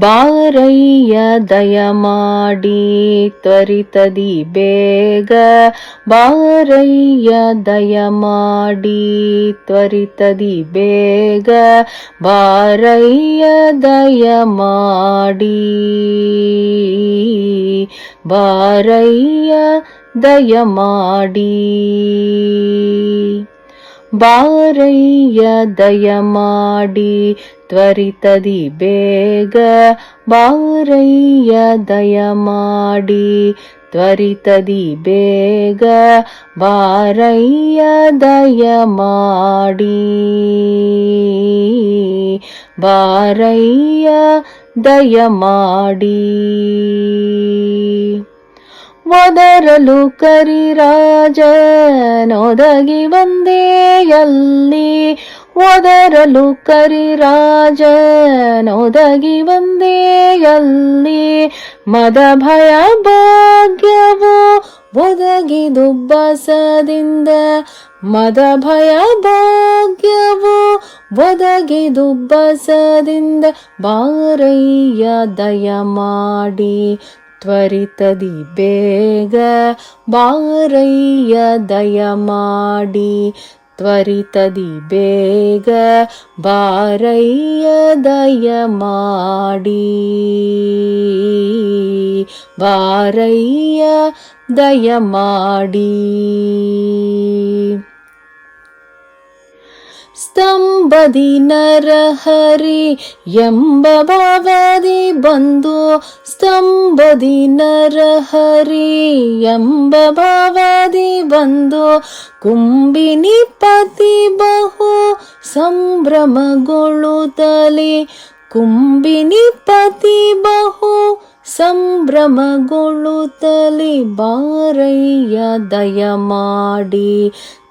ಬಾರಯ್ಯ ದಯಮಾಡಿ ತ್ವರಿತದಿ ಬೇಗ, ಬಾರಯ್ಯ ದಯಮಾಡಿ ತ್ವರಿತದಿ ಬೇಗ, ಬಾರಯ್ಯ ದಯಮಾಡಿ, ಬಾರಯ್ಯ ದಯಮಾಡಿ, ಬಾರಯ್ಯ ದಯಮಾಡಿ ತ್ವರಿತದಿ ಬೇಗ, ಬಾರಯ್ಯ ದಯಮಾಡಿ ತ್ವರಿತದಿ ಬೇಗ, ಬಾರಯ್ಯ ದಯಮಾಡಿ, ಬಾರಯ್ಯ ದಯಮಾಡಿ. ಒದರಲು ಕರಿರಾಜನೊದಗಿ ಬಂದೆಯಲ್ಲಿ, ಒದರಲು ಕರಿರಾಜನೊದಗಿ ಬಂದೆಯಲ್ಲಿ, ಮದ ಭಯ ಭಾಗ್ಯವು ಒದಗಿದುಬ್ಬಸದಿಂದ, ಮದ ಭಯ ಭಾಗ್ಯವು ಒದಗಿದುಬ್ಬಸದಿಂದ, ಬಾರಯ್ಯ ದಯಮಾಡಿ ತ್ವರಿತದಿ ಬೇಗ, ಬಾರಯ್ಯ ದಯಮಾಡಿ ತ್ವರಿತದಿ ಬೇಗ, ಬಾರಯ್ಯ ದಯಮಾಡಿ, ಬಾರಯ್ಯ ದಯಮಾಡಿ. ಸ್ತಂಭದಿ ನರಹರಿ ಎಂಬ ಭಾವದಿ ಬಂದು, ಸ್ತಂಭದಿ ನರಹರಿ ಎಂಬ ಭಾವದಿ ಬಂದು, ಕುಂಬಿನಿ ಪತಿ ಬಹು ಸಂಭ್ರಮಗೊಳ್ಳುತ್ತಲೇ, ಕುಂಬಿನಿ ಪತಿ ಬಹು ಸಂಭ್ರಮಗೊಳ್ಳುತ್ತಲೇ, ಬಾರಯ್ಯ ದಯಮಾಡಿ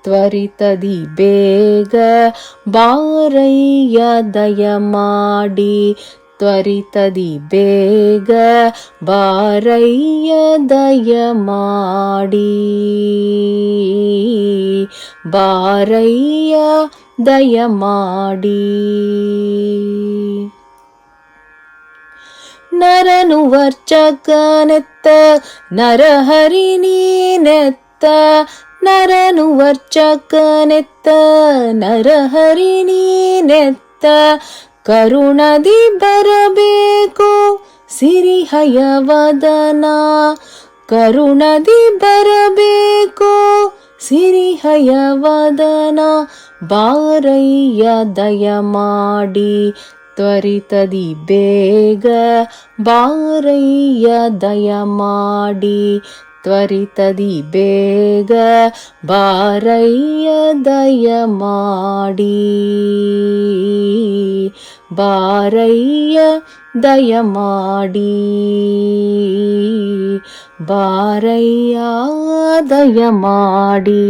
ತ್ವರಿತದಿ ಬೇಗ, ಬಾರಯ್ಯ ದಯಮಾಡಿ ತ್ವರಿತದಿ ಬೇಗ, ಬಾರಯ್ಯ ದಯಮಾಡಿ, ಬಾರಯ್ಯ ದಯಮಾಡಿ. ನರನು ವರ್ಚಕನೆತ್ತ ನರಹರಿ ನೀನೆತ್ತ, ನರನು ವರ್ಚಕನೆತ್ತ ನರಹರಿ ನೀನೆತ್ತ, ಕರುಣದಿ ಬರಬೇಕು ಸಿರಿಹಯವದನ, ಕರುಣದಿ ಬರಬೇಕು ಸಿರಿಹಯವದನ, ಬಾರಯ್ಯ ದಯಮಾಡಿ ತ್ವರಿತದಿ ಬೇಗ, ಬಾರಯ್ಯ ದಯಮಾಡಿ ತ್ವರಿತದಿ ಬೇಗ, ಬಾರಯ್ಯ ದಯಮಾಡಿ, ಬಾರಯ್ಯ ದಯಮಾಡಿ, ಬಾರಯ್ಯ ದಯಮಾಡಿ.